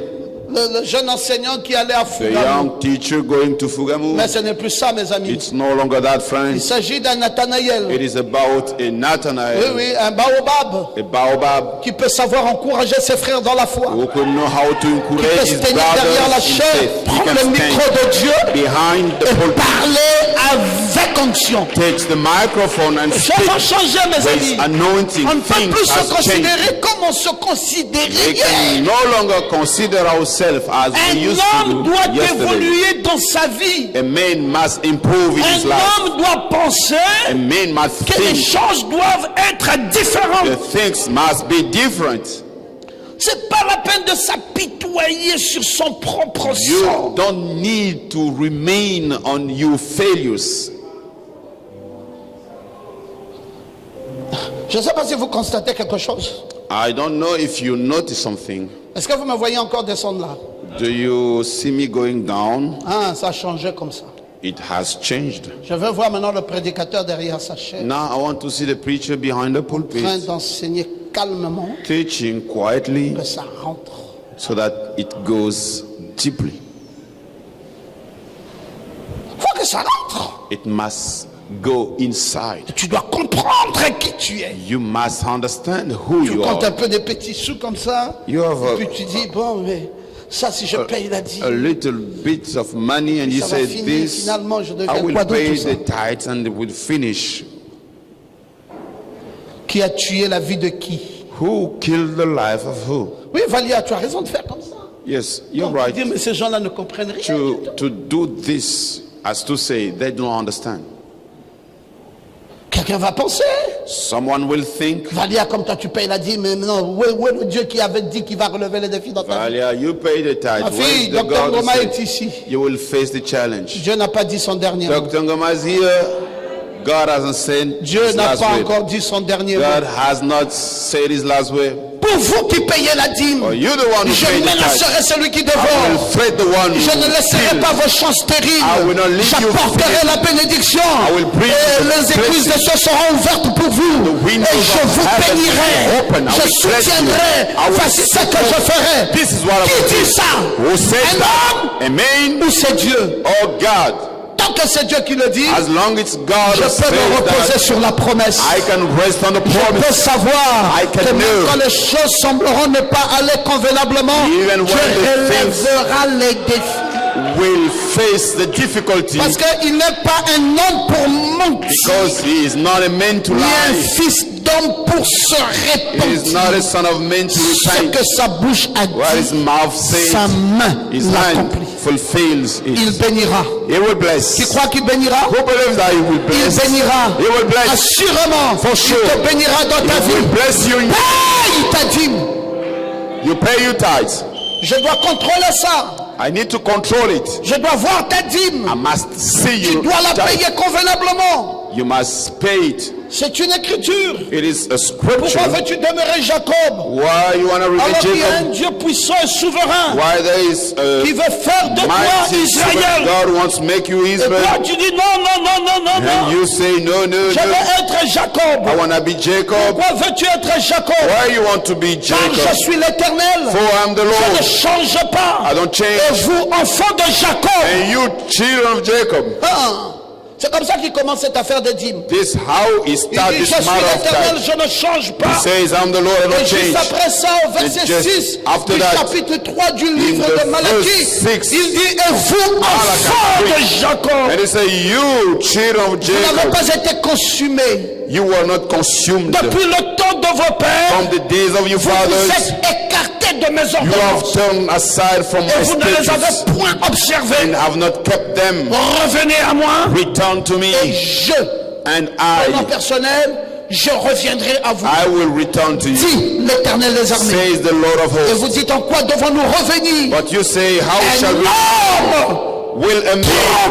Le jeune enseignant qui allait à the Fugamu. young teacher going to Fugamu. Mais ce n'est plus ça, mes amis. It's no longer that, Il friends. s'agit d'un Nathanaël. It is about a Oui, Nathanael, oui, un baobab a baobab, qui peut savoir encourager ses frères dans la foi. who could know how to Qui peut encourage se his tenir derrière la brothers in chair, faith. He prendre le can micro stand de Dieu behind the et pulpit, parler avec onction. takes the microphone and Les speaks. choses ont changé, mes His amis. anointing, On ne peut things plus se has changed. considérer comme on se considérait We can hier. no longer consider ourselves as we Un used to homme do doit yesterday. évoluer dans sa vie. A man must improve in his Un life. homme doit penser A man must que les think. choses doivent être The différentes. things must be different. C'est pas la peine de s'apitoyer sur son propre You sort. don't need to remain on your failures. Je ne sais pas si vous constatez quelque chose. I don't know if you notice something. Est-ce que vous me voyez encore descendre là? Do you see me going down? Ah, ça a changé comme ça. It has changed. Je veux voir maintenant le prédicateur derrière sa chaise, Now I want to see the preacher behind the en train pulpit d'enseigner calmement, teaching quietly que ça rentre. so that it goes deeply. Il faut que ça rentre. It must go inside. Tu dois comprendre qui tu es. You must understand who Tu you comptes un are. peu des petits sous comme ça, You have et puis tu dis, bon, mais ça, si je paye la dîme, a little bit of money and you ça va say finir, this, finalement, je I deviens will quoi d'autre pay tout ça? the tithes and it will finish. Qui a tué la vie de qui? Who killed the life of who? Oui, Valia, tu as raison de faire comme ça. Yes, you're Donc, tu dis, right. mais ces gens-là ne comprennent rien. To do this, as to say, they don't understand. Quelqu'un va penser. Someone will think, Valia, comme toi tu payes la dîme, mais non, où est le Dieu qui avait dit qu'il va relever les défis dans ta vie? Valia, you pay the tithe. Ma Where fille, is the Dr. God who Ngoma est said ici. you will face the challenge? Dieu n'a pas dit son dernier mot. Dr. Ngoma is here. God hasn't said Dieu his n'a last pas word. encore dit son dernier God mot. has not said his last word. Pour vous qui payez la dîme, Or you the one who je paid the tithe. menacerai celui qui I will dévore. threat the one Je ne who laisserai kills. pas vos chances I will terribles. not leave you J'apporterai free. la bénédiction. will bring Et the les écluses des cieux seront ouvertes pour vous. The windows Et je of vous heaven bénirai. open. I Je will bless you. soutiendrai. I will Voici ce que je ferai. This is what I will Qui dit do. ça? Who said Un that? homme Amen. ou c'est Dieu? Oh God. Tant que c'est Dieu qui le dit, As long as God je has peux me said reposer that, sur la promesse. I can rest on the Je peux promise. savoir I can que même know. quand les choses sembleront ne pas aller convenablement, Even Dieu when the things relèvera les défis. Will face the difficulty Parce qu'il n'est pas un homme pour mentir, because he is not a man to ni un lie. fils d'homme pour se He is not repentir. a son of man to Ce repent. que sa bouche a What his dit, mouth says, sa main his hand l'accomplit. fulfills Il it. bénira. He will bless. Qui croit qu'il bénira? Who believes that he will Il bless? bénira. He will bless. Assurément, For sure. il te bénira dans ta He vie. will bless you. Paye ta dîme. You pay your tithes. Je dois contrôler ça. I need to control it. Je dois voir ta dîme. I must see Tu you. dois la payer convenablement. You must pay it. C'est une écriture. It is a scripture. Pourquoi veux-tu demeurer Jacob? Why you want to remain Alors qu'il y a un Jacob? Dieu puissant et souverain Why there is qui a veut faire de toi mighty sovereign Israël. God wants to make you Et toi Israel. tu dis non, non, non, non, non, And non. you say no, no, Je veux no. être Jacob. I want to be Jacob. Pourquoi veux-tu être Jacob? Why you want to be Car je Jacob? suis l'Éternel. For I'm the Je ne Lord. change pas. I don't Et change. vous, enfants de Jacob. And you children of Jacob. Ah, c'est comme ça qu'il commence cette affaire de dîmes. This how he Il starts dit, this je suis matter of l'Éternel, time. je ne change He pas. says, I'm the Lord, I Et don't juste change. après ça, au verset just 6 after du that, chapitre 3 du livre the de Malachie, verse 6, il dit, et vous, enfants de Jacob, And he says, you children of vous n'avez Jacob, pas été consumés you were not consumed depuis le temps de vos pères. from the days of your Vous vous fathers. êtes écartés de mes You have ordonnances turned aside from et my vous ne les avez statutes point observés. and have not kept them. Revenez à moi Return to me, et je, and au nom I personnel, je reviendrai à vous. will return to you, Dit l'Éternel des armées. says the Lord of Et hosts. vous dites en quoi devons-nous revenir? But you say, how Un shall we? homme Will a man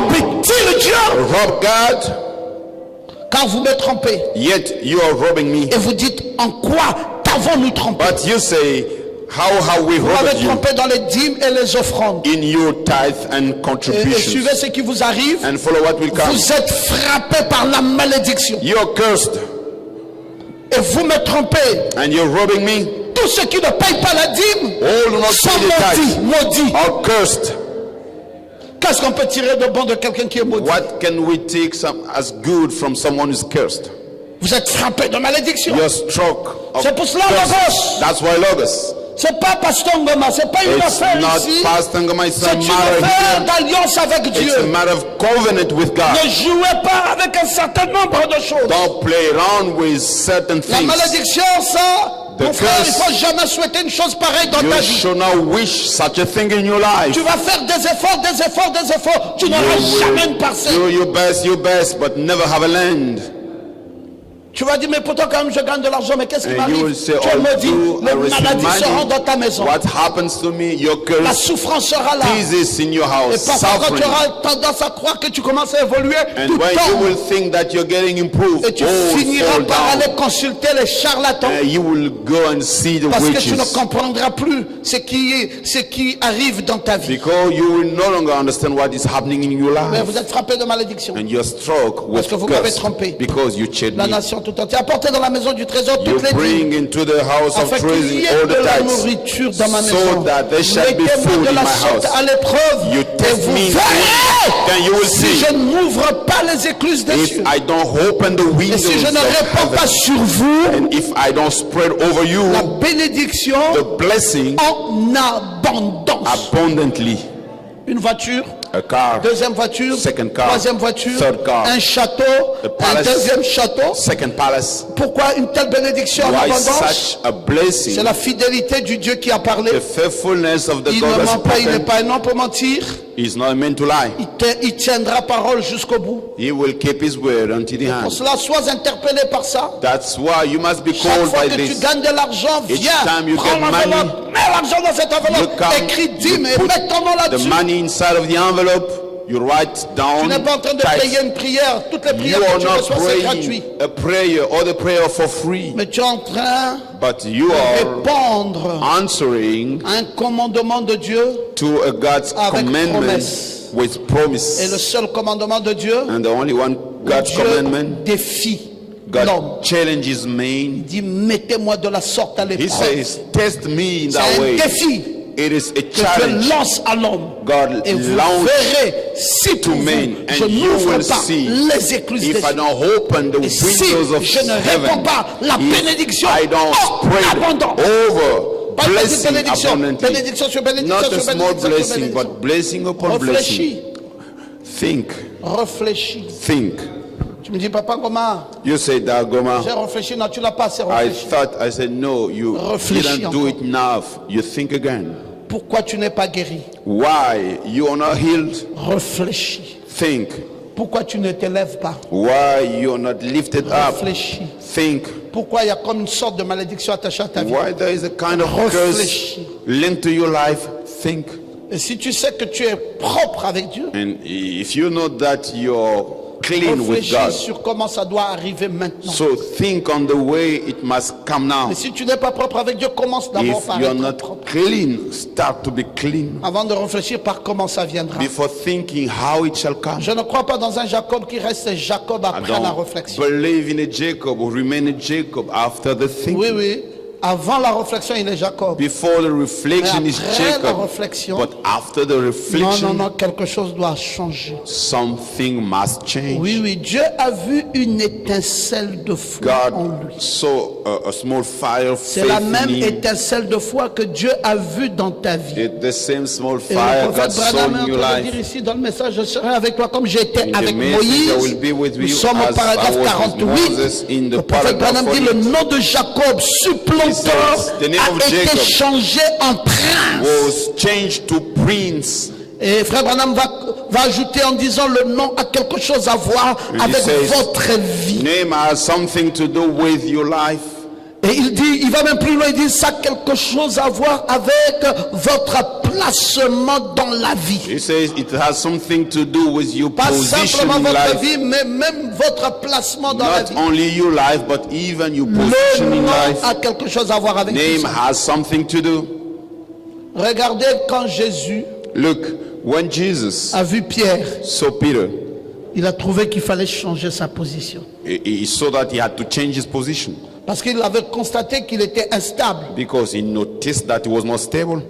trompe-t-il Dieu? rob God? Car vous me trompez. Yet you are robbing me. Et vous dites en quoi t'avons-nous trompé? But you say, how have we Vous robbed m'avez you? trompé dans les dîmes et les offrandes. In your tithe and Et contributions. suivez ce qui vous arrive. And follow what will come. Vous êtes frappés par la malédiction. You are cursed Et vous me trompez. and you're robbing me. Tous ceux qui ne payent pas la dîme All do not sont pay the maudits. tithe Maudits. are cursed. Qu'est-ce qu'on peut tirer de bon de quelqu'un qui est maudit? What can we take as good from someone who's cursed? Vous êtes frappés de malédiction. You're struck of C'est pour cela, curses. Logos. That's why Logos. C'est pas Pasteur Ngoma, c'est pas une It's affaire not ici. Pastor Ngoma, it's C'est a une matter affaire here. d'alliance avec It's a Dieu. matter of covenant with God. Ne jouez pas avec un certain nombre de choses. Don't play around with certain La things. malédiction, ça, The mon frère, il curse. faut jamais souhaiter une chose pareille dans You ta vie. should not wish such a thing in your life. Tu vas faire des efforts, des efforts, des efforts. Tu n'auras jamais une Do parcelle. your best, but never have a land. Tu vas dire, mais pourtant quand même je gagne de l'argent, mais qu'est-ce qui And you m'arrive? will say, Tu me dis, although I les receive maladies seront money, dans ta maison. what happens to me? Your La curse souffrance sera là. is in your Et house, parfois quand tu suffering. auras tendance à croire que tu commences à évoluer, And tout when you tombe. will think that you're getting improved, Et tu all finiras fall par aller down. consulter les charlatans. You will go and see the Parce que tu ne witches. comprendras plus ce qui arrive dans ta vie. Because you will no longer understand what is happening in your Mais life. vous êtes frappé de malédiction. And you're struck with Parce que vous m'avez curse. trompé. Because you cheated La me. nation tout entière. Apportez dans la maison du trésor You toutes les bring dîmes. into the house of Afin qu'il y treasure ait all de the la tithes, nourriture dans ma maison. so that there shall be Mettez-moi food de in la my sorte house. à l'épreuve. You Et test vous me, verrez then you will si see. je n'ouvre pas les écluses des If cieux. I don't open the Et windows si je ne of répands pas heaven, sur vous and if I don't spread over you la bénédiction the blessing en abondance. abundantly, Une voiture, a car, deuxième voiture, Second car, troisième voiture, third car, un château, a un palace, deuxième château. second palace. Pourquoi une telle bénédiction en Why abondance? such a blessing? C'est la fidélité du Dieu qui a parlé. The faithfulness of the Il God ne that's ment pas, il n'est spoken pas un homme pour mentir. is not meant to lie. Il tiendra parole jusqu'au bout. He will keep his word until the Pour end. cela, sois interpellé par ça. That's why you must be Chaque called fois by que tu this. gagnes de l'argent, Each viens, time you prends get l'enveloppe, mets l'argent dans cette You enveloppe, come, écris dîme et you mets ton nom put the là-dessus. money inside of the envelope, you write Tu down n'es pas en train de tithes. payer une prière. Toutes les You prières are que tu not reçois, c'est gratuit. praying a prayer or the prayer for free, Mais tu es en train but you de are répondre answering à un commandement de Dieu. to a God's Avec commandment promesse. with Et le promise. seul commandement de Dieu, And the only one God's Dieu commandment, défie l'homme. God challenges man. Il dit, mettez-moi de la sorte à He l'épreuve. says, test me in C'est that un way. défi It is a que Dieu challenge lance à l'homme. God Et vous launch verrez si to pour vous, men, je and you n'ouvre will pas see les écluses des if I cieux. don't open the Et si windows of je ne réponds heaven, pas la if bénédiction I don't en spread abondance. over Pas de petite blessing bénédiction, abundantly, bénédiction sur bénédiction not sur a small bénédiction sur blessing, bénédiction. but blessing upon Réfléchis, blessing. Think, réfléchis. think. Tu me dis, papa, comment? You say that, Goma. J'ai réfléchi, non, tu l'as pas assez I réfléchi. said, no, you Réfléchis didn't do it enough. You think again. Pourquoi tu n'es pas guéri? Why you are not healed? Réfléchis. Think. Pourquoi tu ne t'élèves pas? Why you are not lifted up? Réfléchis. Think. Pourquoi il y a comme une sorte de malédiction attachée à ta vie? Why there is a kind of curse Réfléchis. linked to your life? Think. Et si tu sais que tu es propre avec Dieu, and if you know that you're clean with réfléchis God, sur comment ça doit arriver maintenant. so think on the way it must come now. Et si tu n'es pas propre avec Dieu, commence d'abord If par you're être not propre. clean, start to be clean Avant de réfléchir par comment ça viendra. before thinking how it shall come. Je ne crois pas dans un Jacob qui reste Jacob I après la don't réflexion. believe in a Jacob or remain a Jacob after the thinking. Oui, oui. Avant la réflexion, il est Jacob. Before the reflection Mais is après la Jacob, réflexion, but after the non, reflection, non, quelque chose doit changer. something must change. Oui, oui, Dieu a vu une étincelle de foi en God lui. saw a small fire of C'est faith la in même him. étincelle de foi que Dieu a vue dans ta vie. It's the same small Et fire le God prophète saw Branham est in en your train de dire life. ici dans le message, je serai avec toi comme j'ai été In the avec message, I will be with Moïse. Nous you sommes au as paragraphe I was with 48. Moses in the Le prophète paragraph Branham dit le 48. nom de Jacob, supplanteur, The name a of été Jacob changé en prince. was changed to prince. Et frère Branham va ajouter en disant le nom a quelque chose à voir And he avec says, votre vie. Name has something to do with your life. Et il dit, il va même plus loin, il dit ça a quelque chose à voir avec votre placement dans la vie. He says it has something to do with your Pas position simplement in votre life. vie, mais même votre placement dans la Not vie. only your life, but even your position Le in nom life. a quelque chose à voir avec tout Name ça. has something to do. Regardez quand Jésus Look, when Jesus a vu Pierre, saw Peter, il a trouvé qu'il fallait changer sa position. he saw that he had to change his position Parce qu'il avait constaté qu'il était instable. because he noticed that he was not stable.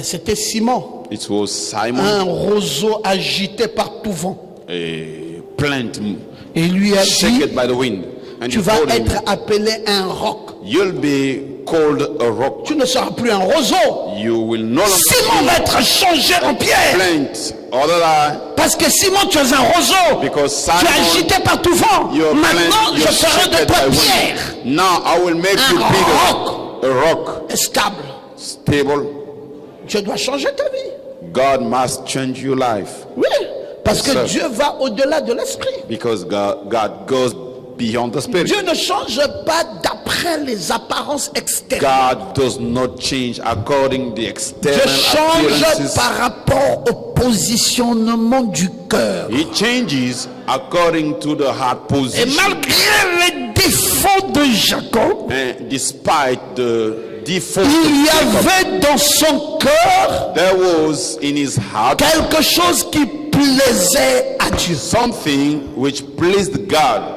C'était Simon, It was Simon, un roseau agité par tout vent. a plant Et il lui a dit, shaken by the wind. And tu he vas told him, être appelé un roc. you'll be called a rock. Tu ne seras plus un roseau. You will no longer Simon va être changé en be pierre. plant. Other Parce que Simon, tu es un roseau. because Tu es Simon, agité par tout vent. you're Maintenant, plant, je you're ferai de shaken toi by pierre. wind. Now I will make Un you bigger. roc. A rock, Stable. stable. Tu dois changer ta vie. God must change your life Oui. Parce que Yes, sir. Dieu va au-delà de l'esprit. because God goes beyond the spirit. Dieu ne change pas d'après les apparences externes. God does not change according to the Dieu external change appearances. par rapport au positionnement du cœur. He changes according to the heart Et position. malgré les défauts de Jacob, And despite the default, il y of Jacob, avait dans son cœur there was in his heart quelque chose qui plaisait à Dieu. something which pleased God.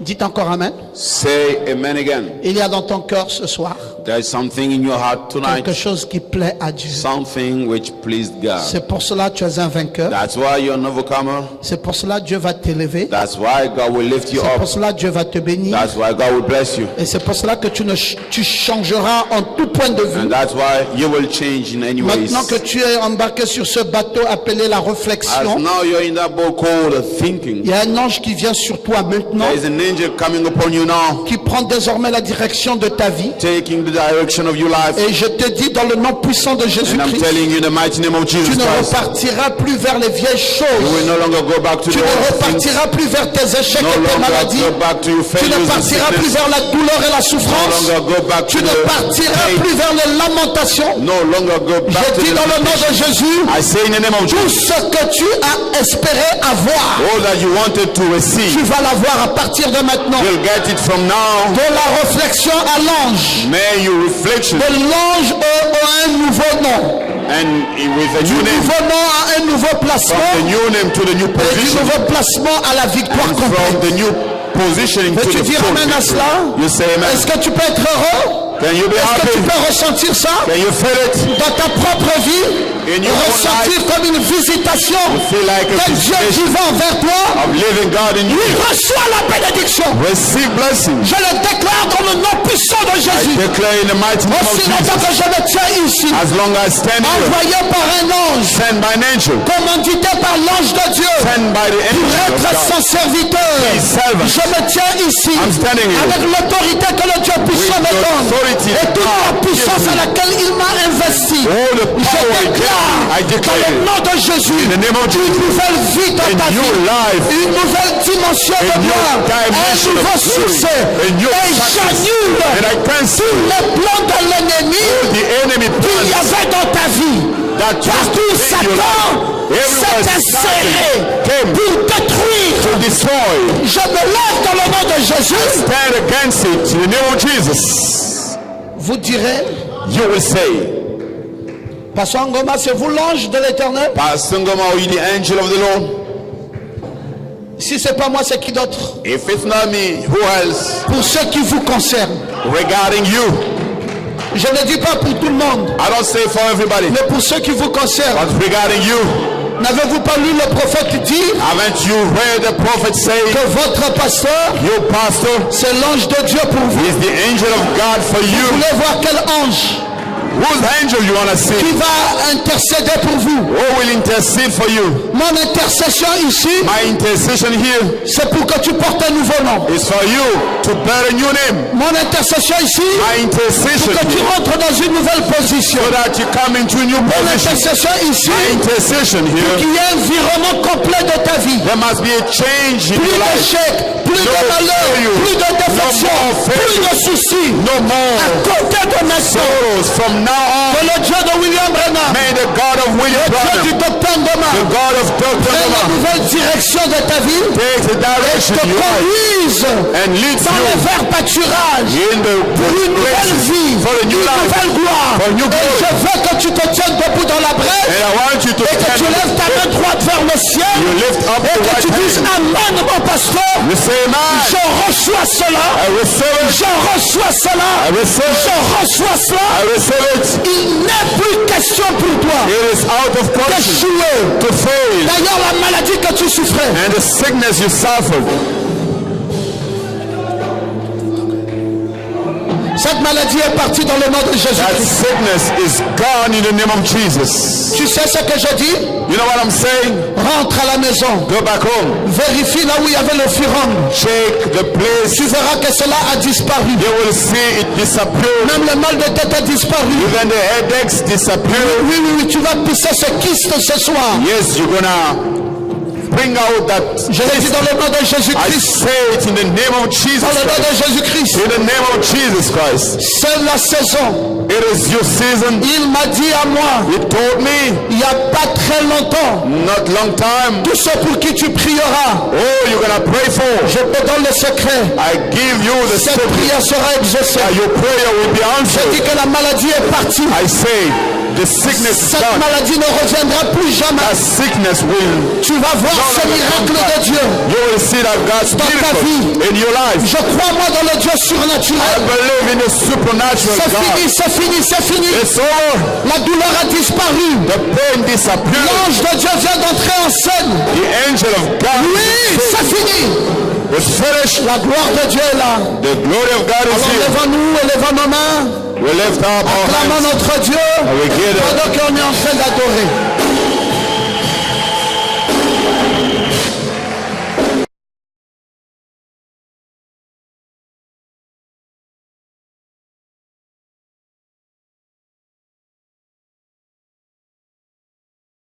Dites encore Amen. Say amen again. Il y a dans ton cœur ce soir There is something in your heart tonight, quelque chose qui plaît à Dieu. something which pleased God. C'est pour cela que tu es un vainqueur. That's why you're an overcomer. C'est pour cela que Dieu va t'élever. That's why God will lift you C'est pour up. cela que Dieu va te bénir. That's why God will bless you. Et c'est pour cela que tu changeras en tout point de vue. And that's why you will change in any ways. Maintenant que tu es embarqué sur ce bateau appelé la As réflexion, now you're in that boat called thinking, il y a un ange qui vient sur toi maintenant, there is an angel coming upon you now, qui prend désormais la direction de ta vie. taking the direction of your life. Et je te dis dans le nom puissant de And I'm Jésus-Christ, telling you in the mighty name of tu Jesus ne Christ, repartiras plus vers les vieilles you choses. will no longer go back to Tu the ne old things. repartiras plus vers tes échecs No et tes longer maladies. go back to your Tu ne failures and partiras plus sickness. vers la douleur et la No souffrance. longer go back Tu to ne the partiras pain. plus vers les lamentations. No longer go back Je to dis the dans le nom de Jésus, I say in the name of tout Jesus, ce que tu as espéré avoir, all that you wanted to tu receive, vas l'avoir à partir de maintenant. you'll get it from now. De la réflexion à l'ange. May your reflection De l'ange à un nouveau nom. and with a Du new name, nouveau nom à un nouveau from the placement. new name to the new Et du position, nouveau placement à la victoire and from complète. the new positioning to Veux-tu the dire full amen à victory. cela? You say amen. Est-ce que tu peux être heureux? Can you be Est-ce que tu happy? peux ressentir ça Can you feel it? dans ta propre vie? In your own Ressentir life, comme une visitation you feel like a d'un Dieu visitation vivant vers toi? of living God in you. Oui, reçois la bénédiction. Receive blessing. Je le déclare dans le nom puissant de I Jésus. declare in the mighty name of Aussi longtemps Jesus, que je me tiens ici, as long as I stand here, envoyé par un ange, sent by an angel, commandité par l'ange de Dieu, sent by the pour angel of être God, son serviteur. his servant. Je me tiens ici I'm standing here avec l'autorité que le Dieu puissant me with the donne authority et toute la God puissance à gives me. laquelle il m'a investi. All the Je power he gave me, I déclare dans declare le it. nom de Jésus In the name of une Jesus, nouvelle vie dans a ta new vie, life, une nouvelle dimension a de new gloire, un dimension nouveau of glory, succès. a new Et success. j'annule And I cancel tous les plans de l'ennemi the enemy qu'il y plans avait dans ta vie. Partout où Satan s'est inséré pour détruire, je me lève dans le nom de Jésus. Stand against it in the name of Jesus. Vous direz, You will say, Pasteur Ngoma, c'est vous l'ange de l'Éternel? Pastor Ngoma, are you the angel of the Lord? Si c'est pas moi, c'est qui d'autre? If it's not me, who else? Pour ceux qui vous concernent. Regarding you. Je ne dis pas pour tout le monde, I don't say for everybody, mais pour ceux qui vous concernent. but regarding you. N'avez-vous pas lu le prophète dire Haven't you heard the prophet say, que votre pasteur, your pastor c'est l'ange de Dieu pour vous? is the angel of God for Vous you? voulez voir quel ange Whose angel you want to see? qui va intercéder pour vous? Who will intercede for you? Mon intercession ici, My intercession here c'est pour que tu portes un nouveau nom. is for you to bear a new name. Mon intercession ici, My intercession que tu here, rentres dans une nouvelle position. so that you come into a new Mon position. intercession ici, My intercession here, qu'il y ait un environnement complet de ta vie. there must be a change in Plus your life. d'échecs, plus de No malheurs, failure. plus de défections, No more plus failure. de soucis. No À more côté de maintenant, sorrows from now que on. le Dieu de William Branham, May the God of William le Dieu du Branham, docteur the Ngoma, God of Dr. prenne la Ngoma, nouvelle direction de ta vie take the et direction te you are conduise and leads dans les you verts pâturages in the pour une nouvelle places vie, for a une new life. nouvelle gloire. For a new Et glory. je veux que tu te tiennes debout dans la brèche And I want you to et que stand tu lèves ta main droite vers le ciel You lift up et the que tu right dises hand. Amen, mon pasteur. You say, man, Je reçois cela. I receive it. Je reçois cela. I receive Je it. reçois cela. I receive it. Il n'est plus question pour toi It is out of question d'échouer. to fail. D'ailleurs, la maladie que tu souffrais, And the sickness you suffered, cette maladie est partie dans le nom de that Jésus-Christ. sickness is gone in the name of Jesus. Tu sais ce que je dis? You know what I'm saying? Rentre à la maison. Go back home. Vérifie là où il y avait le furon. Check the place. Tu verras que cela a disparu. You will see it disappear. Même le mal de tête a disparu. Even the headaches disappear. Oui, oui, oui, tu vas pisser ce kyste ce soir. Yes, you're gonna bring out that. Je le dis dans le nom de I Jésus-Christ. say it in the name of Jesus Dans le nom Christ. de Jésus-Christ. In the name of Jesus Christ. C'est la saison. It is your season. Il m'a dit à moi, He told me il n'y a pas très longtemps, not long time. tous ceux pour qui tu prieras, Oh, you're gonna pray for. je te donne le secret. I give you the Cette secret. prière sera exaucée. Your prayer will be Je answered. dis que la maladie est partie. I say the sickness is Cette gone. maladie ne reviendra plus jamais. That sickness will. Tu vas voir ce miracle de Dieu. You will see that God's Dans ta miracle vie. in your life. Je crois moi dans le Dieu I surnaturel. believe in the supernatural C'est God. fini, c'est fini, c'est fini. It's over. La douleur a disparu. The pain disappeared. L'ange de Dieu vient d'entrer en scène. The angel of God Oui, c'est fini. is finished. La gloire de Dieu est là. The glory of God is Alors here. levons-nous, élevons nos mains, We lift up our acclamons hands notre Dieu and we give it. pendant qu'on est en train d'adorer.